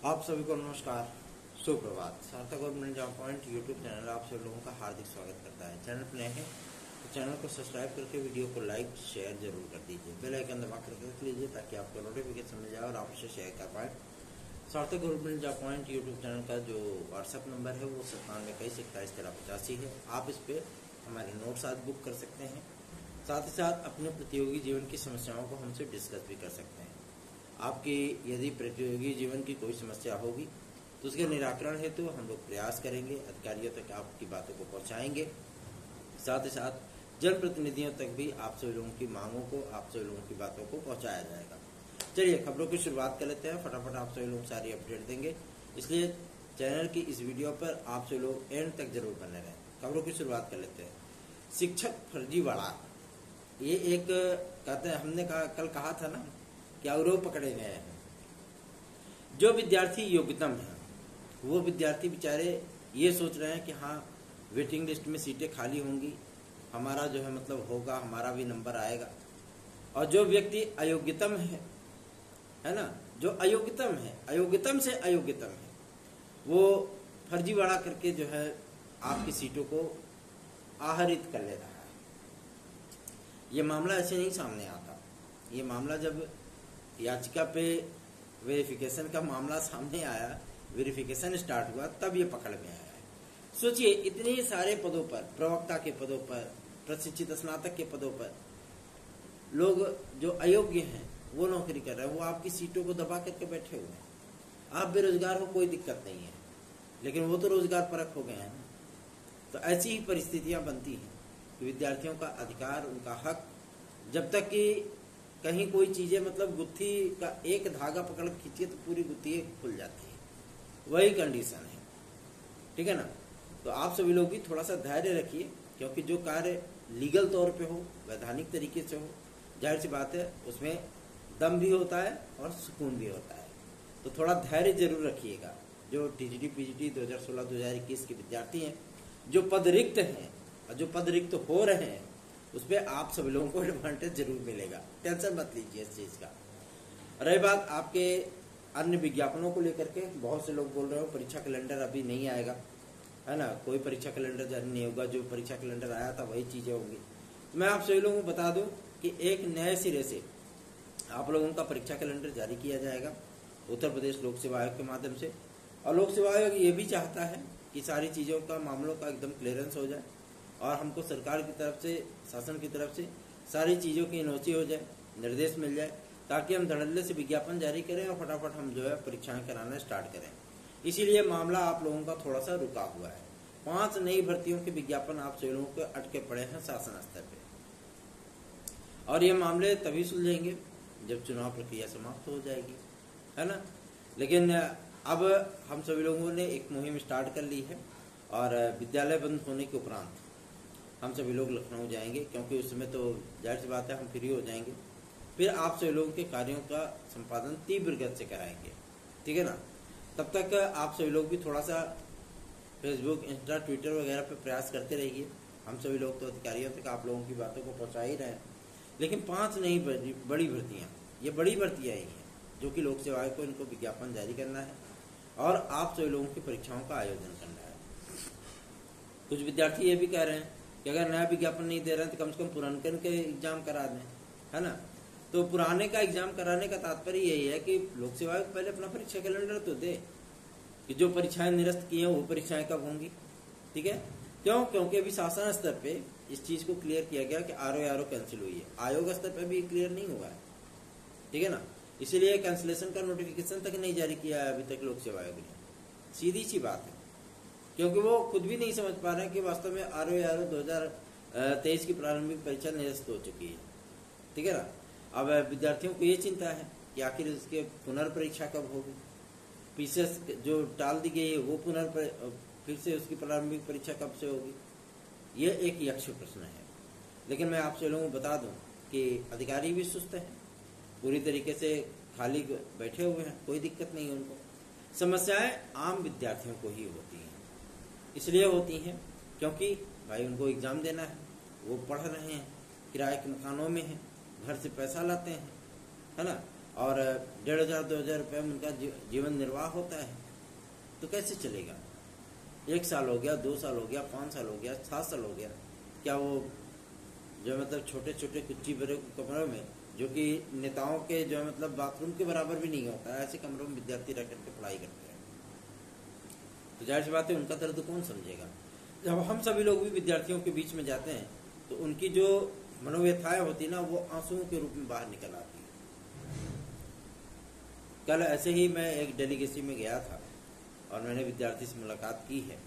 आप सभी को नमस्कार, सुप्रभात। सार्थक government job point YouTube channel आप सभी लोगों का हार्दिक स्वागत करता है। चैनल पर नए हैं तो चैनल को सब्सक्राइब करके वीडियो को लाइक शेयर जरूर कर दीजिए। बेल आइकन दबा कर रख लीजिए ताकि आपको नोटिफिकेशन मिल जाए और आप उसे शेयर कर पाए। सार्थक government job point YouTube channel का जो व्हाट्सएप नंबर है वो 9721271385 है। आप इस पर हमारे नोट्स आज बुक कर सकते हैं। साथ ही साथ अपने प्रतियोगी जीवन की समस्याओं को हमसे डिस्कस भी कर सकते हैं। आपकी यदि प्रतियोगी जीवन की कोई समस्या होगी तो उसके निराकरण हेतु हम लोग प्रयास करेंगे, अधिकारियों तक आपकी बातों को पहुंचाएंगे। साथ ही साथ जनप्रतिनिधियों तक भी आप सभी लोगों की मांगों को, आप सभी लोगों की बातों को पहुंचाया जाएगा। चलिए खबरों की शुरुआत कर लेते हैं। फटाफट आप सभी लोग सारी अपडेट देंगे, इसलिए चैनल की इस वीडियो पर आप सभी लोग एंड तक जरूर बने रहें। खबरों की शुरुआत कर लेते हैं। शिक्षक फर्जीवाड़ा, ये एक कहते हैं, हमने कल कहा था ना कि आरोप पकड़े गए हैं। जो विद्यार्थी योग्यतम है वो विद्यार्थी बेचारे ये सोच रहे हैं कि हाँ वेटिंग लिस्ट में सीटें खाली होंगी, हमारा जो है मतलब होगा, हमारा भी नंबर आएगा। और जो व्यक्ति अयोग्यतम है ना, जो अयोग्यतम है, अयोग्यतम से अयोग्यतम है, वो फर्जीवाड़ा करके जो है आपकी सीटों को आहरित कर ले रहा है। ये मामला ऐसे नहीं सामने आता। ये मामला जब याचिका पे वेरिफिकेशन का मामला सामने आया, वेरिफिकेशन स्टार्ट हुआ, तब ये पकड़ में आया है। सोचिए, इतने सारे पदों पर, प्रवक्ता के पदों पर, प्रशिक्षित स्नातक के पदों पर लोग जो अयोग्य हैं वो नौकरी कर रहे हैं, वो आपकी सीटों को दबा करके बैठे हुए हैं। आप बेरोजगार हो, कोई दिक्कत नहीं है, लेकिन वो तो रोजगार परक हो गए हैं। तो ऐसी ही परिस्थितियां बनती हैं कि विद्यार्थियों का अधिकार, उनका हक, जब तक कि कहीं कोई चीजें मतलब गुत्थी का एक धागा पकड़ खींचिए तो पूरी गुत्थी खुल जाती है, वही कंडीशन है। ठीक है ना। तो आप सभी लोग भी थोड़ा सा धैर्य रखिए, क्योंकि जो कार्य लीगल तौर पे हो, वैधानिक तरीके से हो, जाहिर सी बात है उसमें दम भी होता है और सुकून भी होता है। तो थोड़ा धैर्य जरूर रखिएगा। जो टीजीटी पीजीटी 2016-2021 के विद्यार्थी हैं, जो पद रिक्त हैं और जो पद रिक्त हो रहे हैं, उस पर आप सभी लोगों को एडवांटेज जरूर मिलेगा। टेंशन मत लीजिए इस चीज का। रही बात आपके अन्य विज्ञापनों को लेकर के, बहुत से लोग बोल रहे हो परीक्षा कैलेंडर अभी नहीं आएगा, है ना, कोई परीक्षा कैलेंडर जारी नहीं होगा, जो परीक्षा कैलेंडर आया था वही चीजें होंगी। मैं आप सभी लोगों को बता दूं कि एक नए सिरे से आप लोगों का परीक्षा कैलेंडर जारी किया जाएगा उत्तर प्रदेश लोक सेवा आयोग के माध्यम से। और लोक सेवा आयोग ये भी चाहता है कि सारी चीजों का, मामलों का एकदम क्लियरेंस हो जाए और हमको सरकार की तरफ से, शासन की तरफ से सारी चीजों की एनओसी हो जाए, निर्देश मिल जाए, ताकि हम धड़ल्ले से विज्ञापन जारी करें और फटाफट हम जो है परीक्षाएं कराना स्टार्ट करें। इसीलिए मामला आप लोगों का थोड़ा सा रुका हुआ है। 5 नई भर्तियों के विज्ञापन आप सभी लोगों को अटके पड़े हैं शासन स्तर पे, और ये मामले तभी सुलझेंगे जब चुनाव प्रक्रिया समाप्त हो जाएगी, है ना। लेकिन अब हम सभी लोगों ने एक मुहिम स्टार्ट कर ली है और विद्यालय बंद होने के उपरांत हम सभी लोग लखनऊ जाएंगे, क्योंकि उस समय तो जाहिर सी बात है हम फ्री हो जाएंगे। फिर आप सभी लोगों के कार्यों का संपादन तीव्र गति से कराएंगे, ठीक है ना। तब तक आप सभी लोग भी थोड़ा सा फेसबुक, इंस्टा, ट्विटर वगैरह पे प्रयास करते रहिए। हम सभी लोग तो अधिकारियों तक आप लोगों की बातों को पहुंचा ही रहे हैं। लेकिन 5 नई बड़ी भर्तियां, ये बड़ी भर्तियां ही हैं जो कि लोक सेवा आयोग को इनको विज्ञापन जारी करना है और आप सभी लोगों की परीक्षाओं का आयोजन करना है। कुछ विद्यार्थी ये भी कह रहे हैं कि अगर नया विज्ञापन नहीं दे रहे हैं तो कम से कम पुराने के एग्जाम करा दें, है ना। तो पुराने का एग्जाम कराने का तात्पर्य यही है कि लोक सेवा आयोग पहले अपना परीक्षा कैलेंडर तो दे कि जो परीक्षाएं निरस्त की हैं वो परीक्षाएं कब होंगी। ठीक है, क्यों? क्योंकि अभी शासन स्तर पे इस चीज को क्लियर किया गया कि आरओ कैंसिल हुई है, आयोग स्तर पे भी क्लियर नहीं हुआ है, ठीक है ना। इसीलिए कैंसिलेशन का नोटिफिकेशन तक नहीं जारी किया है अभी तक लोक सेवा आयोग ने। सीधी सी बात है, क्योंकि वो खुद भी नहीं समझ पा रहे हैं कि वास्तव में आरओ 2023 की प्रारंभिक परीक्षा निरस्त हो चुकी है, ठीक है ना। अब विद्यार्थियों को ये चिंता है कि आखिर इसके पुनर्परीक्षा कब होगी, पीछे जो टाल दी गई है वो फिर से उसकी प्रारंभिक परीक्षा कब से होगी, ये एक यक्ष प्रश्न है। लेकिन मैं आप सभी लोगों को बता दूं कि अधिकारी भी सुस्त हैं, पूरी तरीके से खाली बैठे हुए हैं, कोई दिक्कत नहीं है उनको। समस्याएं आम विद्यार्थियों को ही होती हैं, इसलिए होती हैं क्योंकि भाई उनको एग्जाम देना है, वो पढ़ रहे हैं, किराए के मकानों में हैं, घर से पैसा लाते हैं, है ना। और 1500-2000 रुपये में उनका जीवन निर्वाह होता है, तो कैसे चलेगा? 1 साल हो गया, 2 साल हो गया, 5 साल हो गया, 7 साल हो गया, क्या वो जो मतलब छोटे छोटे कुच्ची भरे कमरों में, जो कि नेताओं के जो मतलब बाथरूम के बराबर भी नहीं होता है, ऐसे कमरों में विद्यार्थी रह करके पढ़ाई करते हैं, तो जाहिर सी बात है उनका दर्द कौन समझेगा? जब हम सभी लोग भी विद्यार्थियों के बीच में जाते हैं तो उनकी जो मनोव्यथाएं होती ना, वो आंसुओं के रूप में बाहर निकल आती है। कल ऐसे ही मैं एक डेलीगेसी में गया था और मैंने विद्यार्थी से मुलाकात की है,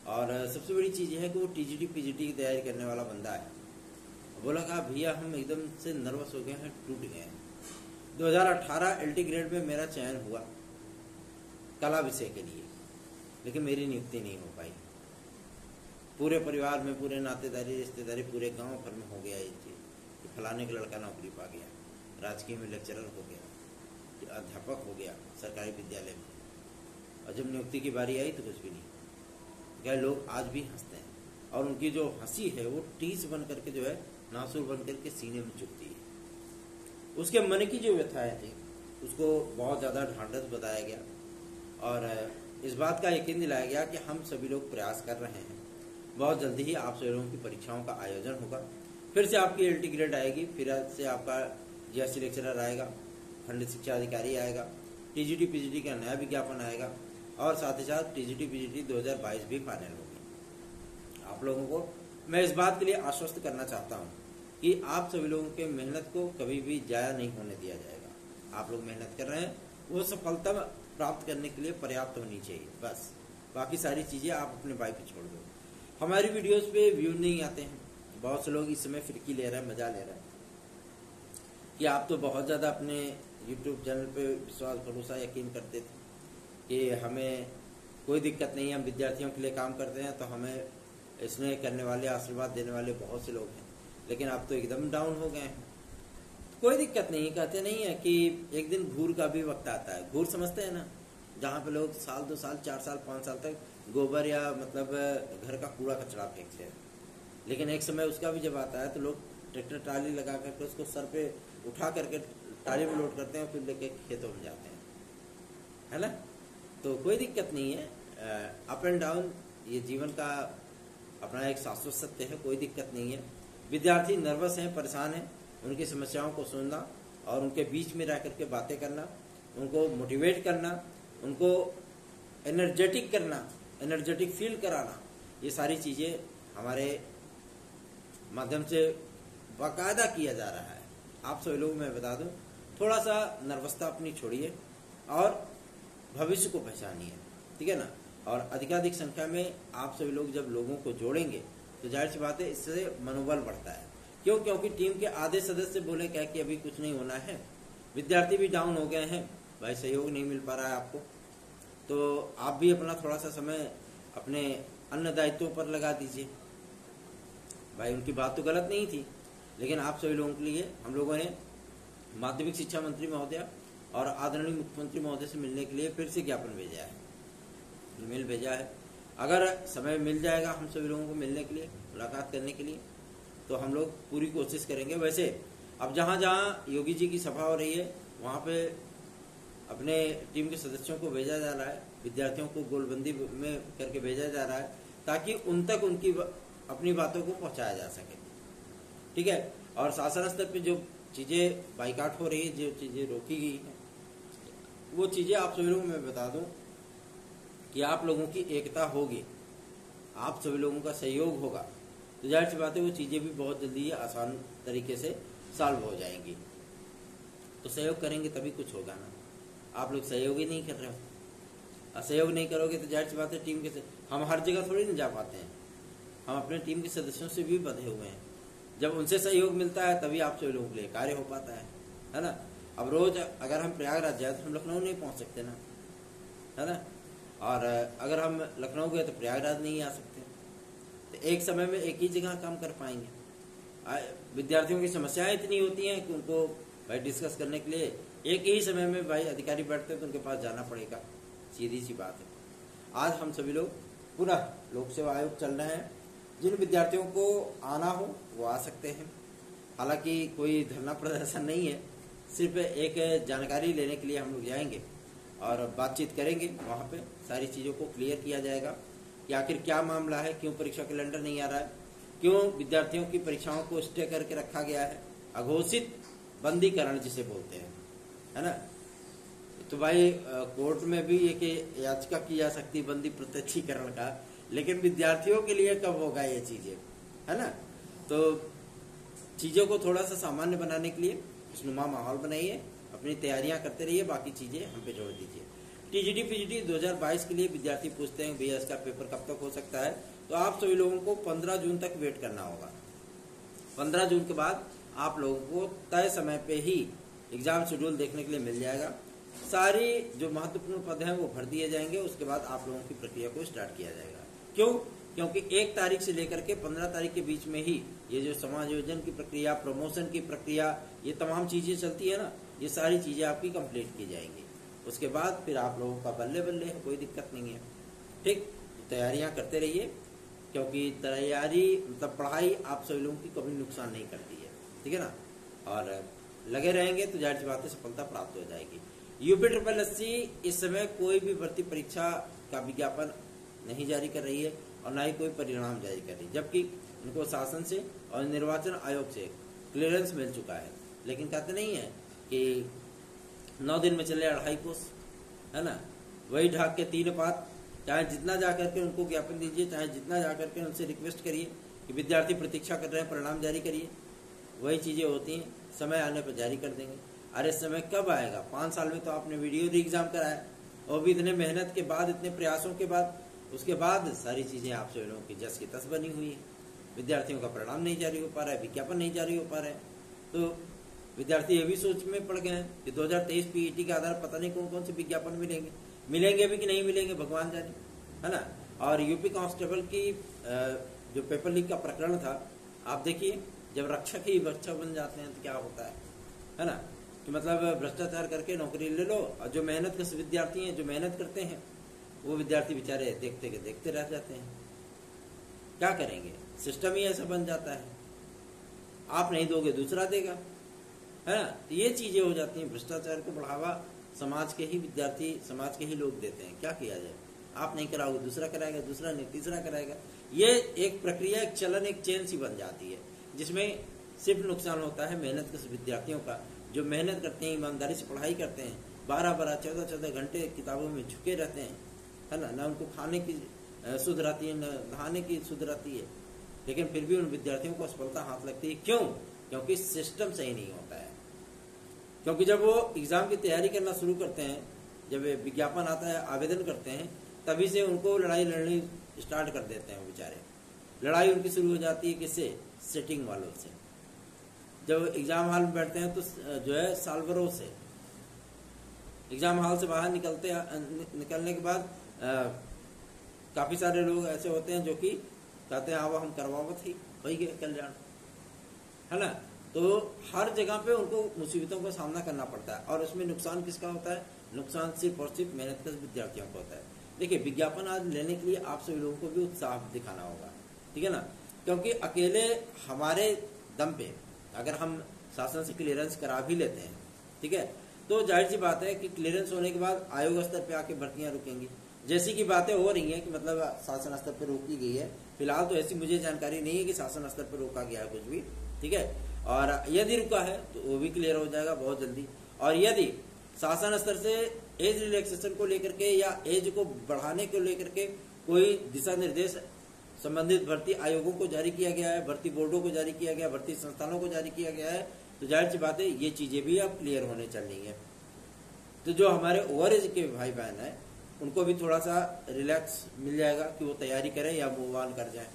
और सबसे बड़ी चीज़ यह है कि वो टीजीटी पीजीटी की तैयारी करने वाला बंदा है। बोला कहा भैया हम एकदम से नर्वस हो गए हैं, टूट गए हैं। 2018 एलटी ग्रेड में मेरा चयन हुआ कला विषय के लिए, लेकिन मेरी नियुक्ति नहीं हो पाई। पूरे परिवार में, पूरे नातेदारी रिश्तेदारी, पूरे गांव भर में हो गया ये चीज़ कि फलाने का लड़का नौकरी पा गया, राजकीय में लेक्चरर हो गया, अध्यापक हो गया सरकारी विद्यालय में, और जब नियुक्ति की बारी आई तो कुछ भी नहीं। क्या लोग आज भी हंसते हैं, और उनकी जो हंसी है वो टीस बन करके जो है नासुर बन करके सीने में चुभती है। उसके मन की जो व्यथाएं थी उसको बहुत ज़्यादा ढांढस बताया गया, और इस बात का यकीन दिलाया गया कि हम सभी लोग प्रयास कर रहे हैं, बहुत जल्दी ही आप सभी लोगों की परीक्षाओं का आयोजन होगा, फिर से आपकी एलटी ग्रेड आएगी, फिर से आपका जीएसटी लेक्चरर आएगा, खंड शिक्षा अधिकारी आएगा, टीजीटी पीजीटी का नया विज्ञापन आएगा, और साथ ही साथ टीजीटी पीजीटी 2022 भी फाइनल होगी। आप लोगों को मैं इस बात के लिए आश्वस्त करना चाहता हूं कि आप सभी लोगों के मेहनत को कभी भी जाया नहीं होने दिया जाएगा। आप लोग मेहनत कर रहे हैं, वो सफलता प्राप्त करने के लिए पर्याप्त होनी चाहिए, बस बाकी सारी चीज़ें आप अपने भाई पे छोड़ दो। हमारी वीडियोस पे व्यू नहीं आते हैं, बहुत से लोग इस समय फिरकी ले रहे हैं, मजा ले रहे हैं कि आप तो बहुत ज़्यादा अपने यूट्यूब चैनल पे विश्वास भरोसा यकीन करते थे कि हमें कोई दिक्कत नहीं है, हम विद्यार्थियों के लिए काम करते हैं, तो हमें स्नेह करने वाले, आशीर्वाद देने वाले बहुत से लोग हैं, लेकिन आप तो एकदम डाउन हो गए हैं। तो कोई दिक्कत नहीं, कहते नहीं है कि एक दिन घूर का भी वक्त आता है। घूर समझते हैं ना, जहाँ पे लोग साल 2 साल 4 साल 5 साल तक गोबर या मतलब घर का कूड़ा कचरा फेंकते हैं, लेकिन एक समय उसका भी जब आता है तो लोग ट्रैक्टर ट्राली लगा करके उसको सर पे उठा करके ट्राली में लोड करते हैं, फिर लेके खेतों में जाते हैं, है ना। तो कोई दिक्कत नहीं है, अप एंड डाउन ये जीवन का अपना एक शाश्वत सत्य है, कोई दिक्कत नहीं है। विद्यार्थी नर्वस हैं, परेशान हैं, उनकी समस्याओं को सुनना और उनके बीच में रह करके बातें करना, उनको मोटिवेट करना, उनको एनर्जेटिक करना, एनर्जेटिक फील कराना, ये सारी चीज़ें हमारे माध्यम से बाकायदा किया जा रहा है। आप सभी लोग मैं बता दूं, थोड़ा सा नर्वसता अपनी छोड़िए और भविष्य को पहचानिए, ठीक है ना। और अधिकाधिक संख्या में आप सभी लोग जब लोगों को जोड़ेंगे तो जाहिर सी बात है इससे मनोबल बढ़ता है। क्यों? क्योंकि टीम के आधे सदस्य बोले क्या कि अभी कुछ नहीं होना है, विद्यार्थी भी डाउन हो गए हैं, भाई सहयोग नहीं मिल पा रहा है आपको, तो आप भी अपना थोड़ा सा समय अपने अन्य दायित्वों पर लगा दीजिए। भाई उनकी बात तो गलत नहीं थी, लेकिन आप सभी लोगों के लिए हम लोगों ने माध्यमिक शिक्षा मंत्री महोदय और आदरणीय मुख्यमंत्री महोदय से मिलने के लिए फिर से ज्ञापन भेजा है, ईमेल भेजा है। अगर समय मिल जाएगा हम सभी लोगों को मिलने के लिए, मुलाकात करने के लिए, तो हम लोग पूरी कोशिश करेंगे। वैसे अब जहाँ जहाँ योगी जी की सभा हो रही है वहाँ पे अपने टीम के सदस्यों को भेजा जा रहा है, विद्यार्थियों को गोलबंदी में करके भेजा जा रहा है, ताकि उन तक उनकी अपनी बातों को पहुँचाया जा सके, ठीक है। और शासन स्तर पर जो चीज़ें बाइकाट हो रही है, जो चीज़ें रोकी गई हैं, वो चीज़ें आप सभी लोगों को मैं बता दूं कि आप लोगों की एकता होगी, आप सभी लोगों का सहयोग होगा, तो जाहिर सी बात है वो चीज़ें भी बहुत जल्दी आसान तरीके से सॉल्व हो जाएंगी। तो सहयोग करेंगे तभी कुछ होगा ना, आप लोग सहयोग ही नहीं कर रहे हो, असहयोग नहीं करोगे तो जाहिर सी बात है टीम के हम हर जगह थोड़ी नहीं जा पाते हैं, हम अपने टीम के सदस्यों से भी बंधे हुए हैं। जब उनसे सहयोग मिलता है तभी आप सभी लोगों के लिए कार्य हो पाता है ना। अब रोज अगर हम प्रयागराज जाए तो हम लखनऊ नहीं पहुंच सकते ना, है ना। और अगर हम लखनऊ गए तो प्रयागराज नहीं आ सकते, तो एक समय में एक ही जगह काम कर पाएंगे। विद्यार्थियों की समस्याएं इतनी होती हैं कि उनको भाई डिस्कस करने के लिए एक ही समय में भाई अधिकारी बैठते हैं तो उनके पास जाना पड़ेगा, सीधी सी बात है। आज हम सभी लोग पुनः लोक सेवा आयोग चल रहे हैं, जिन विद्यार्थियों को आना हो वो आ सकते हैं। हालांकि कोई धरना प्रदर्शन नहीं है, सिर्फ एक जानकारी लेने के लिए हम लोग जाएंगे और बातचीत करेंगे। वहाँ पे सारी चीज़ों को क्लियर किया जाएगा कि आखिर क्या मामला है, क्यों परीक्षा कैलेंडर नहीं आ रहा है, क्यों विद्यार्थियों की परीक्षाओं को स्टे करके रखा गया है, अघोषित बंदीकरण जिसे बोलते हैं, है ना। तो भाई कोर्ट में भी एक याचिका की जा सकती है बंदी प्रत्यक्षीकरण का, लेकिन विद्यार्थियों के लिए कब होगा ये चीजें, है ना। तो चीजों को थोड़ा सा सामान्य बनाने के लिए खुशनुमा माहौल बनाइए, अपनी तैयारियां करते रहिए, बाकी चीजें हम पे जोड़ दीजिए। टीजीटी पीजीटी 2022 के लिए विद्यार्थी पूछते हैं भैया इसका पेपर कब तक हो सकता है, तो आप सभी लोगों को 15 जून तक वेट करना होगा। 15 जून के बाद आप लोगों को तय समय पे ही एग्जाम शेड्यूल देखने के लिए मिल जाएगा। सारी जो महत्वपूर्ण पद हैं वो भर दिए जाएंगे, उसके बाद आप लोगों की प्रक्रिया को स्टार्ट किया जाएगा। क्यों? क्योंकि 1 तारीख से लेकर के 15 तारीख के बीच में ही ये जो समायोजन की प्रक्रिया, प्रमोशन की प्रक्रिया, ये तमाम चीजें चलती है ना, ये सारी चीजें आपकी कंप्लीट की जाएंगी। उसके बाद फिर आप लोगों का बल्ले बल्ले है, कोई दिक्कत नहीं है। ठीक, तैयारियां करते रहिए, क्योंकि तैयारी मतलब पढ़ाई आप सभी लोगों की कभी नुकसान नहीं करती है, ठीक है ना। और लगे रहेंगे तो जाहिर सी बात है सफलता प्राप्त हो जाएगी। यूपी इस समय कोई भी भर्ती परीक्षा का विज्ञापन नहीं जारी कर रही है और ना ही कोई परिणाम जारी कर रही है, जबकि इनको शासन से और निर्वाचन आयोग से क्लियरेंस मिल चुका है। लेकिन कहते नहीं है कि 9 दिन में चले 2.5 कोस, है ना। वही ढाक के 3 पात, चाहे जितना जा करके उनको ज्ञापन दीजिए, चाहे जितना जा करके उनसे रिक्वेस्ट करिए कि विद्यार्थी प्रतीक्षा कर रहे हैं, परिणाम जारी करिए, वही चीजें होती हैं। समय आने पर जारी कर देंगे। अरे समय कब आएगा? 5 साल में तो आपने वीडियो री एग्जाम कराया, और भी इतने मेहनत के बाद, इतने प्रयासों के बाद, उसके बाद सारी चीजें आप सभी लोगों की जस की तस बनी हुई है। विद्यार्थियों का परिणाम नहीं जारी हो पा रहा है, विज्ञापन नहीं जारी हो पा रहा है। तो विद्यार्थी ये भी सोच में पड़ गए हैं कि 2023 पीईटी के आधार पता नहीं कौन कौन से विज्ञापन मिलेंगे भी कि नहीं मिलेंगे, भगवान जाने, है ना। और यूपी कांस्टेबल की जो पेपर लीक का प्रकरण था, आप देखिए, जब रक्षक ही रक्षक बन जाते हैं तो क्या होता है ना। कि मतलब भ्रष्टाचार करके नौकरी ले लो, और जो मेहनत के विद्यार्थी हैं, जो मेहनत करते हैं, वो विद्यार्थी बेचारे देखते रह जाते हैं। क्या करेंगे? सिस्टम ही ऐसा बन जाता है, आप नहीं दोगे दूसरा देगा, है ना। तो ये चीजें हो जाती हैं। भ्रष्टाचार को बढ़ावा समाज के ही विद्यार्थी, समाज के ही लोग देते हैं। क्या किया जाए? आप नहीं कराओगे, दूसरा कराएगा, दूसरा नहीं, तीसरा कराएगा। ये एक प्रक्रिया, एक चलन, एक चेन सी बन जाती है, जिसमें सिर्फ नुकसान होता है मेहनत के विद्यार्थियों का, जो मेहनत करते हैं, ईमानदारी से पढ़ाई करते हैं, 12-12, 14-14 घंटे किताबों में झुके रहते हैं, है ना। न उनको खाने की सुध रहती है, न नहाने की सुध रहती है, लेकिन फिर भी उन विद्यार्थियों को असफलता हाथ लगती है। क्यों? क्योंकि सिस्टम सही नहीं होता है। क्योंकि जब वो एग्जाम की तैयारी करना शुरू करते हैं, जब विज्ञापन आता है, आवेदन करते हैं, तभी से उनको लड़ाई लड़नी स्टार्ट कर देते हैं। बेचारे लड़ाई उनकी शुरू हो जाती है किससे? सेटिंग वालों से। जब एग्जाम हॉल में बैठते हैं तो जो है सालभरों से, एग्जाम हॉल से बाहर निकलने के बाद काफी सारे लोग ऐसे होते हैं जो कि कहते हैं अब हम करवावत ही वही गए कल्याण, है ना। तो हर जगह पे उनको मुसीबतों का सामना करना पड़ता है, और उसमें नुकसान किसका होता है? नुकसान सिर्फ और सिर्फ मेहनत विद्यार्थियों को होता है। देखिए, विज्ञापन आज लेने के लिए आप सभी लोगों को भी उत्साह दिखाना होगा, ठीक है ना। क्योंकि अकेले हमारे दम पे अगर हम शासन से क्लियरेंस करा भी लेते हैं, ठीक है, तो जाहिर सी बात है कि क्लियरेंस होने के बाद आयोग स्तर पे आके भर्तियां रुकेंगी। जैसी की बातें हो रही हैं कि मतलब शासन स्तर पर रोकी गई है, फिलहाल तो ऐसी मुझे जानकारी नहीं है कि शासन स्तर पर रोका गया है कुछ भी, ठीक है। और यदि रुका है तो वो भी क्लियर हो जाएगा बहुत जल्दी। और यदि शासन स्तर से एज रिलैक्सेशन को लेकर के या एज को बढ़ाने को लेकर के कोई दिशा निर्देश संबंधित भर्ती आयोगों को जारी किया गया है, भर्ती बोर्डों को जारी किया गया, भर्ती संस्थानों को जारी किया गया है, तो जाहिर सी बात है ये चीजें भी अब क्लियर होने चल रही है। तो जो हमारे ओवर एज के भाई बहन है, उनको भी थोड़ा सा रिलैक्स मिल जाएगा कि वो तैयारी करें या मूव ऑन कर जाए,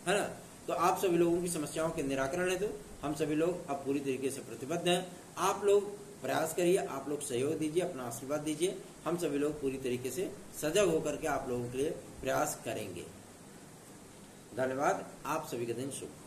है ना। तो आप सभी लोगों की समस्याओं के निराकरण हेतु हम सभी लोग अब पूरी तरीके से प्रतिबद्ध हैं। आप लोग प्रयास करिए, आप लोग सहयोग दीजिए, अपना आशीर्वाद दीजिए। हम सभी लोग पूरी तरीके से सजग होकर के आप लोगों के लिए प्रयास करेंगे। धन्यवाद। आप सभी का दिन शुभ।